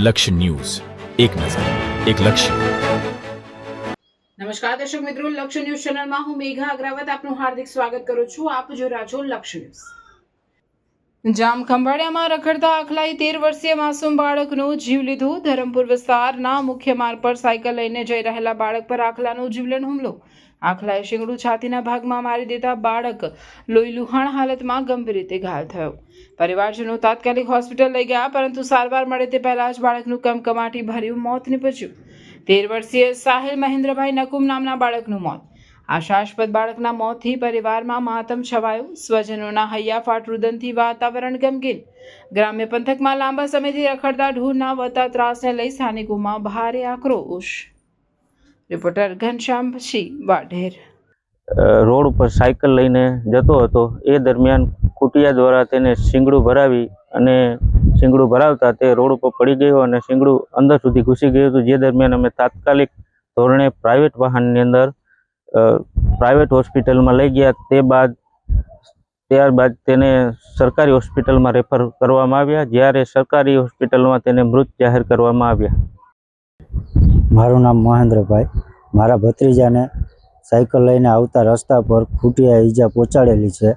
લક્ષ્ય ન્યૂઝ, એક નજર, એક લક્ષ્ય। નમસ્કાર દર્શક મિત્રો, લક્ષ્ય ન્યૂઝ ચેનલમાં હું મેઘા અગ્રવાલ આપનું હાર્દિક સ્વાગત કરું છું। આપ જોઈ રહ્યા છો લક્ષ્ય ન્યૂઝ। જામખંભાળિયામાં રખડતા આખલાએ 13 વર્ષીય માસૂમ બાળકનો જીવ લીધો। ધરમપુર વિસ્તારના મુખ્ય માર્ગ પર સાયકલ લઈને જઈ રહેલા બાળક પર આખલાનો જીવલેણ હુમલો। આખલાએ શીંગડું છાતીના ભાગમાં મારી દેતા બાળક લોહી લુહાણ હાલતમાં ગંભીર રીતે ઘાયલ થયો। પરિવારજનો તાત્કાલિક હોસ્પિટલ લઈ ગયા, પરંતુ સારવાર મળે તે પહેલા જ બાળકનું કમકમાટી ભર્યું મોત નીપજ્યું। 13 વર્ષીય સાહિલ મહેન્દ્રભાઈ નકુમ નામના બાળકનું મોત। આશાસ્પદ બાળકના મોતથી પરિવારમાં માતમ છવાયો। સ્વજનોના હૈયાફાટ રુદનથી વાતાવરણ ગમગીન। ગ્રામ્ય પંથકમાં લાંબા સમયથી રખડતા ઢોરના વધતા ત્રાસને લઈ સ્થાનિકોમાં ભારે આક્રોશ। રિપોર્ટર ઘનશ્યામ વાઢેર। રોડ ઉપર સાયકલ લઈને જતો હતો। એ દરમિયાન કુટિયા દ્વારા તેને શીંગડું ભરાવી અને શીંગડું ભરાવતા તે રોડ ઉપર પડી ગયો અને શીંગડું અંદર સુધી ઘૂસી ગયું હતું। જે દરમિયાન અમે તાત્કાલિક ધોરણે પ્રાઇવેટ વાહનની અંદર પ્રાઇવેટ હોસ્પિટલમાં લઈ ગયા। ત્યારબાદ તેને સરકારી હોસ્પિટલમાં રેફર કરવામાં આવ્યા, જ્યારે સરકારી હોસ્પિટલમાં તેને મૃત જાહેર કરવામાં આવ્યા। મારું નામ મહેન્દ્રભાઈ। મારા ભત્રીજાને સાયકલ લઈને આવતા રસ્તા પર ખૂટિયાએ ઈજા પહોંચાડેલી છે।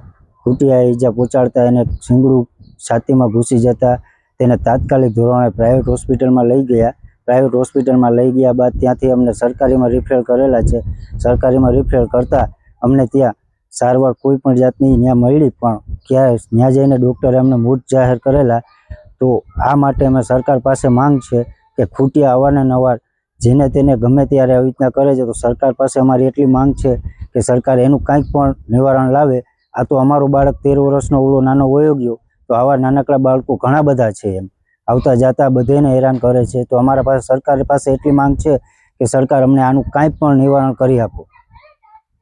ખૂટિયાએ ઈજા પહોંચાડતા એને શીંગડું છાતીમાં ઘૂસી જતા તેને તાત્કાલિક ધોરણે પ્રાઇવેટ હોસ્પિટલમાં લઈ ગયા। પ્રાઇવેટ હોસ્પિટલમાં લઈ ગયા બાદ ત્યાંથી અમને સરકારીમાં રિફર કરેલા છે। સરકારીમાં રિફર કરતાં અમને ત્યાં સારવાર કોઈ પણ જાતની ત્યાં મળી, પણ ક્યારે ત્યાં જઈને ડૉક્ટરે અમને મૃત જાહેર કરેલા। તો આ માટે અમે સરકાર પાસે માંગ છે કે ખૂટિયા અવારનવાર જેને તેને ગમે ત્યારે આવી રીતના કરે છે, તો સરકાર પાસે અમારી એટલી માંગ છે કે સરકાર એનું કાંઈક પણ નિવારણ લાવે। આ તો અમારો બાળક 13 વર્ષનો ઓલો નાનો વયો ગયો, તો આવા નાનકડા બાળકો ઘણા બધા છે, એમ આવતા જતા બધાને હેરાન કરે છે। તો અમારા પાસે સરકાર પાસે એટલી માંગ છે કે સરકાર અમને આનું કાંઈ પણ નિવારણ કરી આપો।